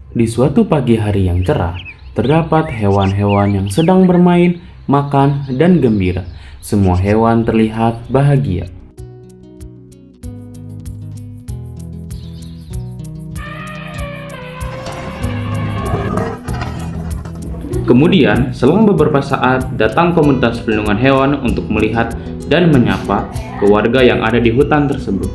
Di suatu pagi hari yang cerah, terdapat hewan-hewan yang sedang bermain, makan, dan gembira. Semua hewan terlihat bahagia. Kemudian, selang beberapa saat, datang komunitas perlindungan hewan untuk melihat dan menyapa ke warga yang ada di hutan tersebut.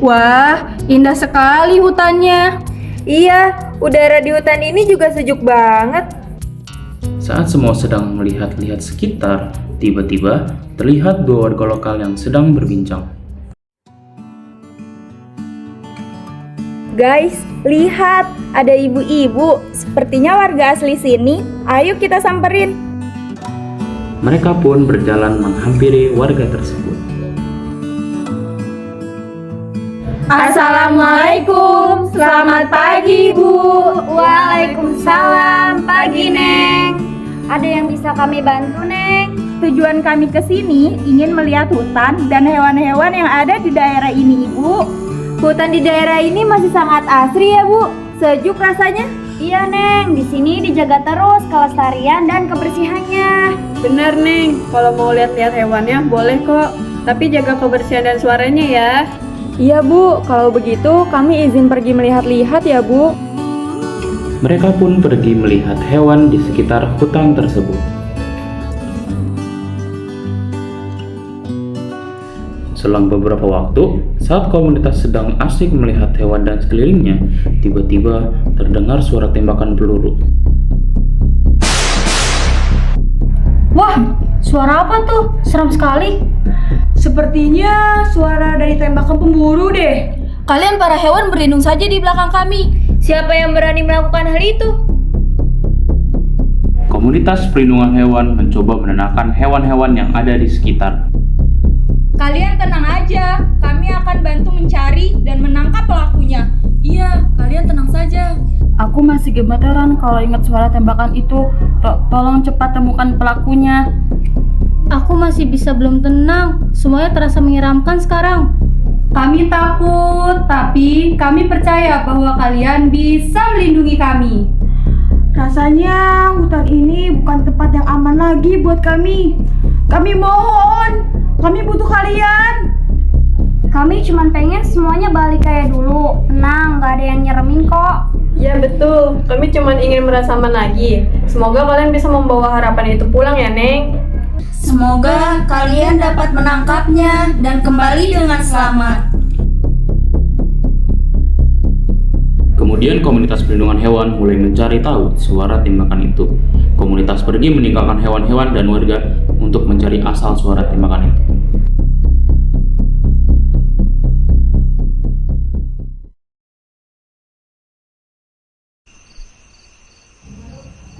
Wah, indah sekali hutannya. Iya, udara di hutan ini juga sejuk banget. Saat semua sedang melihat-lihat sekitar, tiba-tiba terlihat dua warga lokal yang sedang berbincang. Guys, lihat, ada ibu-ibu. Sepertinya warga asli sini. Ayo kita samperin. Mereka pun berjalan menghampiri warga tersebut. Assalamualaikum, selamat pagi Bu. Waalaikumsalam, pagi Neng. Ada yang bisa kami bantu Neng? Tujuan kami ke sini ingin melihat hutan dan hewan-hewan yang ada di daerah ini, Ibu. Hutan di daerah ini masih sangat asri ya Bu. Sejuk rasanya. Iya Neng, di sini dijaga terus kelestarian dan kebersihannya. Bener Neng, kalau mau lihat-lihat hewannya boleh kok, tapi jaga kebersihan dan suaranya ya. Iya Bu, kalau begitu kami izin pergi melihat-lihat ya Bu. Mereka pun pergi melihat hewan di sekitar hutan tersebut. Selang beberapa waktu, saat komunitas sedang asik melihat hewan dan sekelilingnya, tiba-tiba terdengar suara tembakan peluru. Wah, suara apa tuh? Seram sekali. Sepertinya suara dari tembakan pemburu deh. Kalian para hewan berlindung saja di belakang kami. Siapa yang berani melakukan hal itu? Komunitas perlindungan hewan mencoba menenangkan hewan-hewan yang ada di sekitar. Kalian tenang aja, kami akan bantu mencari dan menangkap pelakunya. Iya, kalian tenang saja. Aku masih gemetaran kalau ingat suara tembakan itu. Tolong cepat temukan pelakunya. Aku masih bisa belum tenang. Semuanya terasa menyeramkan sekarang. Kami takut, tapi kami percaya bahwa kalian bisa melindungi kami. Rasanya hutan ini bukan tempat yang aman lagi buat kami. Kami mohon, kami butuh kalian. Kami cuma pengen semuanya balik kayak dulu. Tenang, gak ada yang nyeremin kok. Ya betul, kami cuma ingin merasa aman lagi. Semoga kalian bisa membawa harapan itu pulang ya Neng. Semoga kalian dapat menangkapnya dan kembali dengan selamat. Kemudian komunitas perlindungan hewan mulai mencari tahu suara tembakan itu. Komunitas pergi meninggalkan hewan-hewan dan warga untuk mencari asal suara tembakan itu.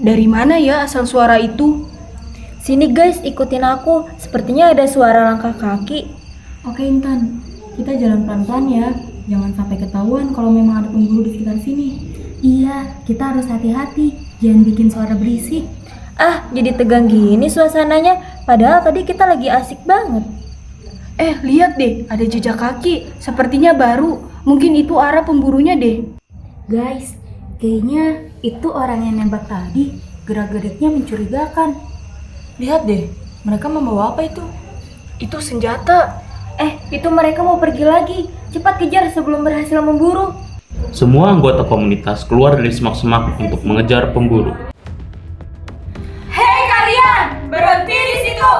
Dari mana ya asal suara itu? Sini guys, ikutin aku. Sepertinya ada suara langkah kaki. Oke Intan, kita jalan pelan-pelan ya. Jangan sampai ketahuan kalau memang ada pemburu di sekitar sini. Iya, kita harus hati-hati. Jangan bikin suara berisik. Ah, jadi tegang gini suasananya. Padahal tadi kita lagi asik banget. Lihat deh, ada jejak kaki. Sepertinya baru. Mungkin itu arah pemburunya deh. Guys, kayaknya itu orang yang nembak tadi. Gerak-geriknya mencurigakan. Lihat deh, mereka membawa apa itu? Itu senjata. Itu mereka mau pergi lagi. Cepat kejar sebelum berhasil memburu. Semua anggota komunitas keluar dari semak-semak untuk mengejar pemburu. Hei kalian, berhenti di situ.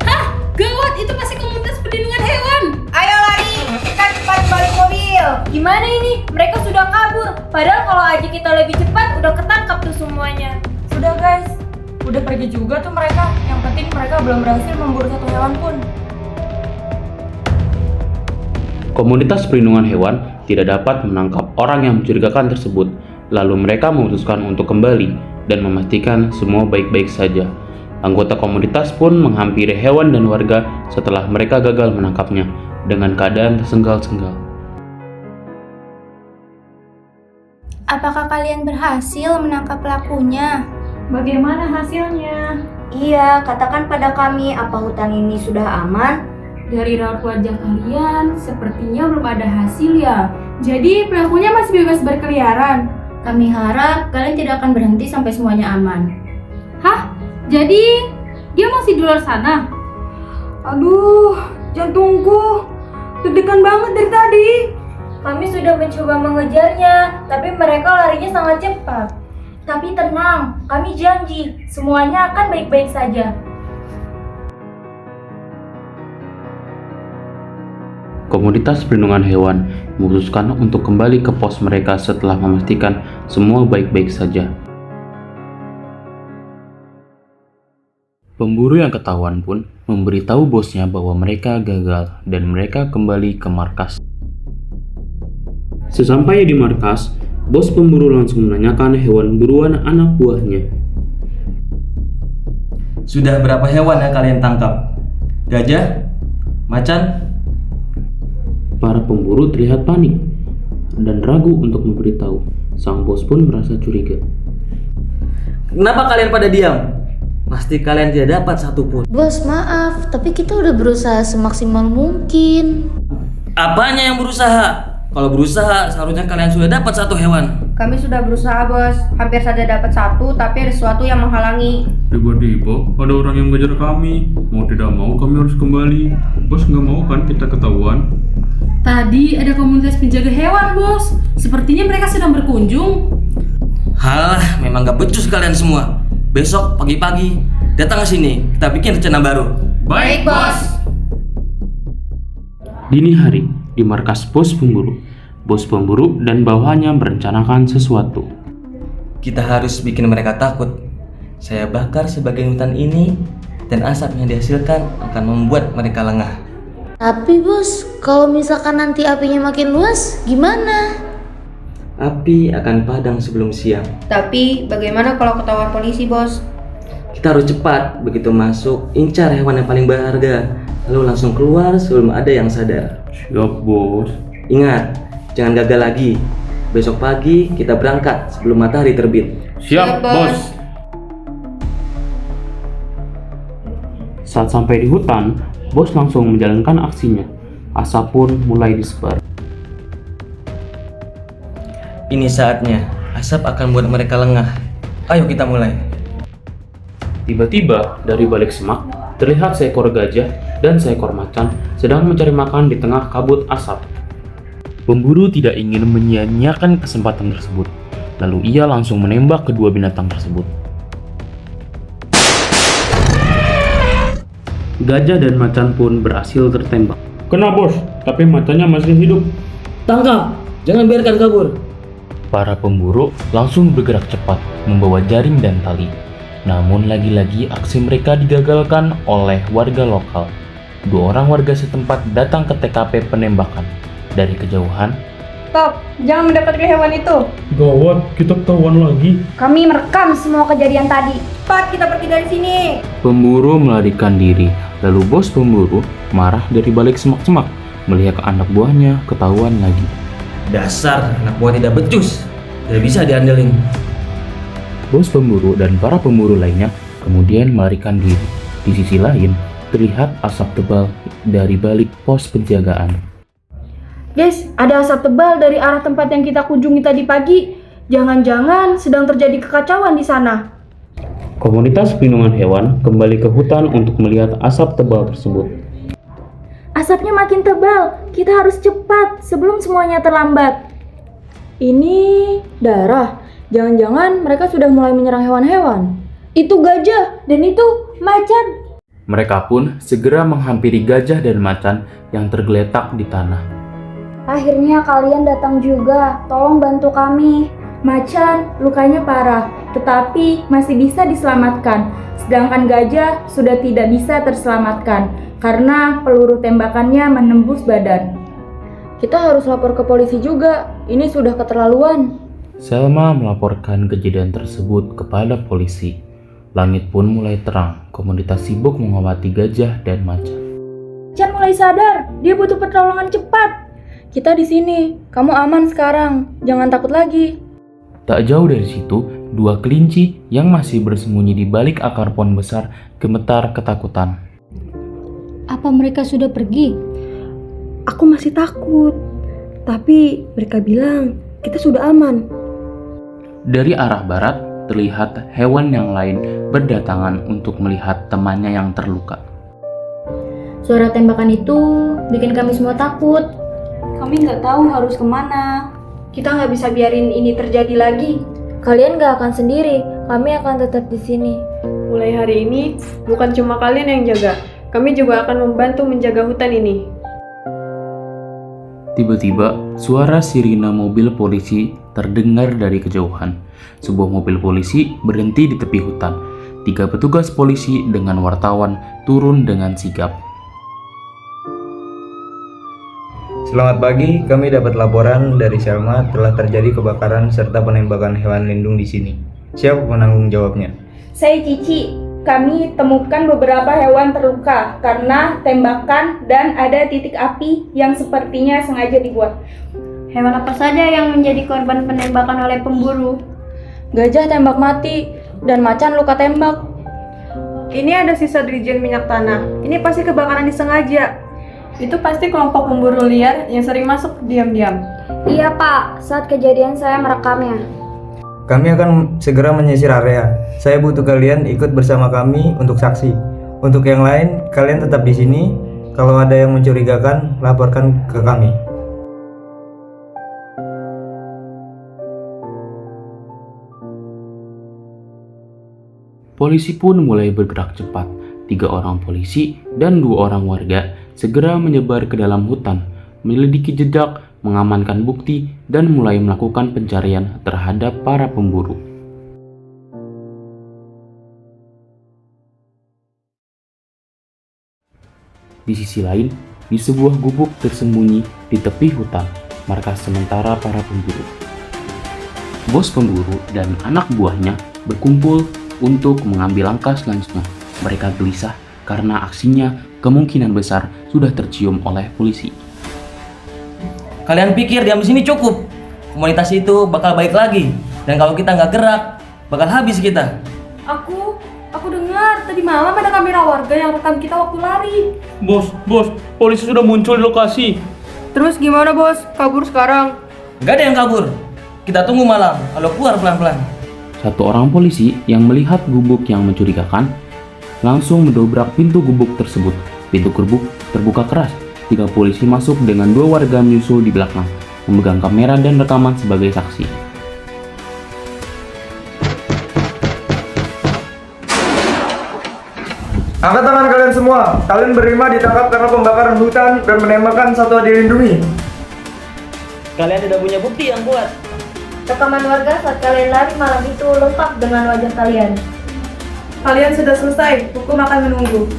Hah, gawat, itu pasti komunitas perlindungan hewan. Ayo lari, kita cepat balik mobil. Gimana ini? Mereka sudah kabur. Padahal kalau aja kita lebih cepat, udah ketangkap tuh semuanya. Sudah guys, udah pergi juga tuh mereka. Yang penting mereka belum berhasil memburu satu hewan pun. Komunitas perlindungan hewan tidak dapat menangkap orang yang mencurigakan tersebut. Lalu mereka memutuskan untuk kembali dan memastikan semua baik-baik saja. Anggota komunitas pun menghampiri hewan dan warga setelah mereka gagal menangkapnya dengan keadaan tersenggal-senggal. Apakah kalian berhasil menangkap pelakunya? Bagaimana hasilnya? Iya, katakan pada kami apa hutan ini sudah aman? Dari raut wajah kalian, sepertinya belum ada hasil ya. Jadi pelakunya masih bebas berkeliaran. Kami harap kalian tidak akan berhenti sampai semuanya aman. Hah? Jadi dia masih di luar sana? Aduh, jantungku deg-degan banget dari tadi. Kami sudah mencoba mengejarnya, tapi mereka larinya sangat cepat. Tapi tenang, kami janji semuanya akan baik-baik saja. Komunitas perlindungan hewan memutuskan untuk kembali ke pos mereka setelah memastikan semua baik-baik saja. Pemburu yang ketahuan pun memberitahu bosnya bahwa mereka gagal dan mereka kembali ke markas. Sesampainya di markas, bos pemburu langsung menanyakan hewan buruan anak buahnya. Sudah berapa hewan yang kalian tangkap? Gajah? Macan? Para pemburu terlihat panik dan ragu untuk memberitahu. Sang bos pun merasa curiga. Kenapa kalian pada diam? Pasti kalian tidak dapat satupun. Bos, maaf, tapi kita udah berusaha semaksimal mungkin. Apanya yang berusaha? Kalau berusaha, seharusnya kalian sudah dapat satu hewan. Kami sudah berusaha, bos. Hampir saja dapat satu, tapi ada sesuatu yang menghalangi. Tiba-tiba ada orang yang mengejar kami. Mau tidak mau kami harus kembali. Bos nggak mau kan kita ketahuan? Tadi ada komunitas penjaga hewan, bos. Sepertinya mereka sedang berkunjung. Halah, memang gak becus kalian semua. Besok pagi-pagi datang ke sini, kita bikin rencana baru. Baik, bos. Dini hari, di markas bos pemburu dan bawahannya merencanakan sesuatu. Kita harus bikin mereka takut. Saya bakar sebagian hutan ini dan asap yang dihasilkan akan membuat mereka lengah. Tapi bos, kalau misalkan nanti apinya makin luas, gimana? Api akan padam sebelum siang. Tapi bagaimana kalau ketahuan polisi, bos? Kita harus cepat, begitu masuk, incar hewan yang paling berharga, lalu langsung keluar sebelum ada yang sadar. Siap, bos. Ingat, jangan gagal lagi. Besok pagi kita berangkat sebelum matahari terbit. Siap, bos. Saat sampai di hutan, bos langsung menjalankan aksinya. Asap pun mulai disebar. Ini saatnya, asap akan membuat mereka lengah. Ayo kita mulai. Tiba-tiba dari balik semak terlihat seekor gajah dan seekor macan sedang mencari makan di tengah kabut asap. Pemburu tidak ingin menyia-nyiakan kesempatan tersebut, lalu ia langsung menembak kedua binatang tersebut. Gajah dan macan pun berhasil tertembak. Kena, bos. Tapi macannya masih hidup. Tangkap, jangan biarkan kabur. Para pemburu langsung bergerak cepat membawa jaring dan tali. Namun lagi-lagi aksi mereka digagalkan oleh warga lokal. 2 orang warga setempat datang ke TKP penembakan. Dari kejauhan, Stop, jangan mendekati hewan itu. Gawat, kita ketahuan lagi. Kami merekam semua kejadian tadi. Cepat kita pergi dari sini. pemburu melarikan diri. Lalu bos pemburu marah dari balik semak-semak melihat anak buahnya ketahuan lagi. Dasar anak buah tidak becus, tidak bisa diandelin. Bos pemburu dan para pemburu lainnya kemudian melarikan diri. Di sisi lain, terlihat asap tebal dari balik pos penjagaan. Guys, ada asap tebal dari arah tempat yang kita kunjungi tadi pagi. Jangan-jangan sedang terjadi kekacauan di sana. Komunitas perlindungan hewan kembali ke hutan untuk melihat asap tebal tersebut. Asapnya makin tebal. Kita harus cepat sebelum semuanya terlambat. Ini darah. Jangan-jangan mereka sudah mulai menyerang hewan-hewan. Itu gajah dan itu macan. Mereka pun segera menghampiri gajah dan macan yang tergeletak di tanah. Akhirnya kalian datang juga. Tolong bantu kami. Macan lukanya parah, tetapi masih bisa diselamatkan. Sedangkan gajah sudah tidak bisa terselamatkan karena peluru tembakannya menembus badan. Kita harus lapor ke polisi juga. Ini sudah keterlaluan. Selma melaporkan kejadian tersebut kepada polisi. Langit pun mulai terang. Komunitas sibuk mengawasi gajah dan macan. Macan mulai sadar, dia butuh pertolongan cepat. Kita di sini, kamu aman sekarang. Jangan takut lagi. Tak jauh dari situ, 2 kelinci yang masih bersembunyi di balik akar pohon besar gemetar ketakutan. Apa mereka sudah pergi? Aku masih takut. Tapi mereka bilang kita sudah aman. Dari arah barat, terlihat hewan yang lain berdatangan untuk melihat temannya yang terluka. Suara tembakan itu bikin kami semua takut. Kami nggak tahu harus kemana. Kita nggak bisa biarin ini terjadi lagi. Kalian gak akan sendiri, kami akan tetap di sini. Mulai hari ini, bukan cuma kalian yang jaga, kami juga akan membantu menjaga hutan ini. Tiba-tiba, suara sirine mobil polisi terdengar dari kejauhan. Sebuah mobil polisi berhenti di tepi hutan. 3 petugas polisi dengan wartawan turun dengan sigap. Selamat pagi, kami dapat laporan dari Selma telah terjadi kebakaran serta penembakan hewan lindung di sini. Siapa penanggung jawabnya? Saya Cici. Kami temukan beberapa hewan terluka karena tembakan dan ada titik api yang sepertinya sengaja dibuat. Hewan apa saja yang menjadi korban penembakan oleh pemburu? Gajah tembak mati dan macan luka tembak. Ini ada sisa dirijen minyak tanah. Ini pasti kebakaran disengaja. Itu pasti kelompok pemburu liar yang sering masuk diam-diam. Iya Pak, saat kejadian saya merekamnya. Kami akan segera menyisir area. Saya butuh kalian ikut bersama kami untuk saksi. Untuk yang lain, kalian tetap di sini. Kalau ada yang mencurigakan, laporkan ke kami. Polisi pun mulai bergerak cepat. 3 orang polisi dan 2 orang warga segera menyebar ke dalam hutan, menyelidiki jejak, mengamankan bukti, dan mulai melakukan pencarian terhadap para pemburu. Di sisi lain, di sebuah gubuk tersembunyi di tepi hutan, markas sementara para pemburu. Bos pemburu dan anak buahnya berkumpul untuk mengambil langkah selanjutnya. Mereka gelisah karena aksinya kemungkinan besar sudah tercium oleh polisi. Kalian pikir diam di sini cukup? Komunitas itu bakal baik lagi. Dan kalau kita nggak gerak, bakal habis kita. Aku dengar tadi malam ada kamera warga yang rekam kita waktu lari. Bos, polisi sudah muncul di lokasi. Terus gimana bos? Kabur sekarang? Nggak ada yang kabur. Kita tunggu malam, kalau keluar pelan-pelan. 1 orang polisi yang melihat gubuk yang mencurigakan langsung mendobrak pintu gubuk tersebut. Pintu gubuk terbuka keras. 3 polisi masuk dengan 2 warga menyusul di belakang, memegang kamera dan rekaman sebagai saksi. Angkat tangan kalian semua. Kalian berlima ditangkap karena pembakaran hutan dan penembakan satwa dilindungi. Kalian tidak punya bukti yang kuat. Rekaman warga saat kalian lari malam itu lengkap dengan wajah kalian. Kalian sudah selesai, hukum akan menunggu.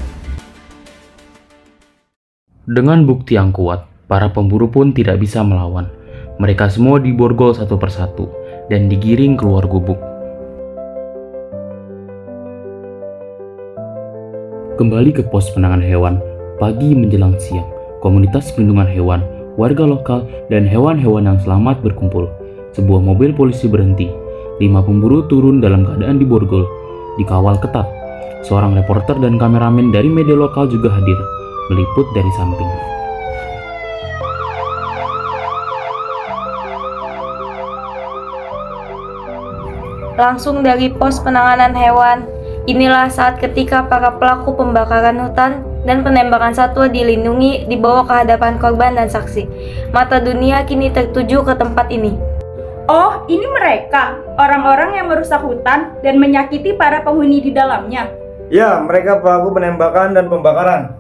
Dengan bukti yang kuat, para pemburu pun tidak bisa melawan. Mereka semua diborgol satu persatu dan digiring keluar gubuk. Kembali ke pos penanganan hewan, pagi menjelang siang, komunitas perlindungan hewan, warga lokal, dan hewan-hewan yang selamat berkumpul. Sebuah mobil polisi berhenti. 5 pemburu turun dalam keadaan diborgol, dikawal ketat. Seorang reporter dan kameramen dari media lokal juga hadir, meliput dari samping. Langsung dari pos penanganan hewan, inilah saat ketika para pelaku pembakaran hutan dan penembakan satwa dilindungi dibawa ke hadapan korban dan saksi. Mata dunia kini tertuju ke tempat ini. Oh, ini mereka, orang-orang yang merusak hutan dan menyakiti para penghuni di dalamnya. Ya, mereka pelaku penembakan dan pembakaran.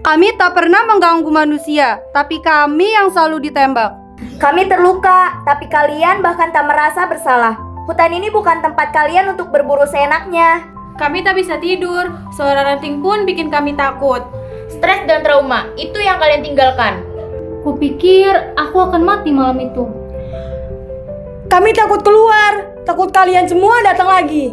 Kami tak pernah mengganggu manusia, tapi kami yang selalu ditembak. Kami terluka, tapi kalian bahkan tak merasa bersalah. Hutan ini bukan tempat kalian untuk berburu seenaknya. Kami tak bisa tidur, suara ranting pun bikin kami takut. Stres dan trauma, itu yang kalian tinggalkan. Kupikir aku akan mati malam itu. Kami takut keluar, takut kalian semua datang lagi.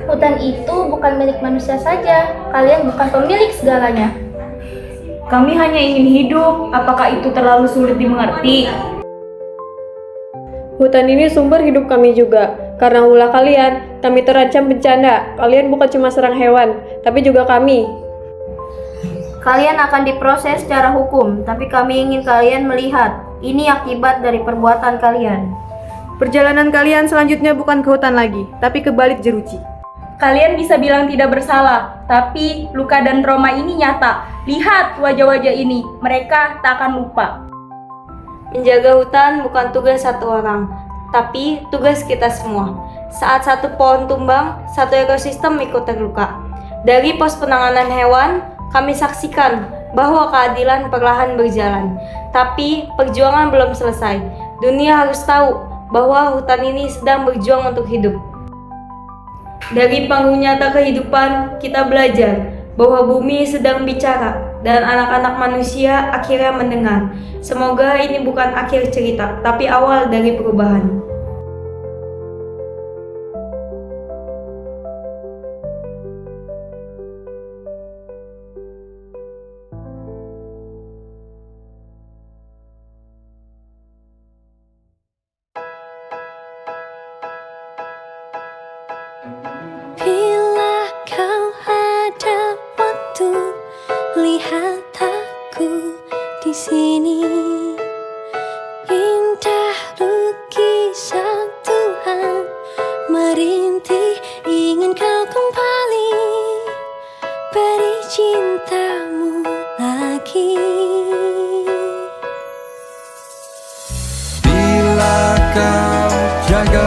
Hutan itu bukan milik manusia saja. Kalian bukan pemilik segalanya. Kami hanya ingin hidup, apakah itu terlalu sulit dimengerti? Hutan ini sumber hidup kami juga. Karena ulah kalian, kami terancam bencana. Kalian bukan cuma serang hewan, tapi juga kami. Kalian akan diproses secara hukum, tapi kami ingin kalian melihat ini akibat dari perbuatan kalian. Perjalanan kalian selanjutnya bukan ke hutan lagi, tapi ke balik jeruji. Kalian bisa bilang tidak bersalah, tapi luka dan trauma ini nyata. Lihat wajah-wajah ini, mereka tak akan lupa. Menjaga hutan bukan tugas satu orang, tapi tugas kita semua. Saat satu pohon tumbang, satu ekosistem ikut terluka. Dari pos penanganan hewan, kami saksikan bahwa keadilan perlahan berjalan. Tapi perjuangan belum selesai. Dunia harus tahu bahwa hutan ini sedang berjuang untuk hidup. Dari panggung nyata kehidupan, kita belajar bahwa bumi sedang bicara dan anak-anak manusia akhirnya mendengar. Semoga ini bukan akhir cerita, tapi awal dari perubahan. Bila kau ada waktu, lihat aku di sini. Indah lukisan Tuhan merintih, ingin kau kembali, beri cintamu lagi. Bila kau jaga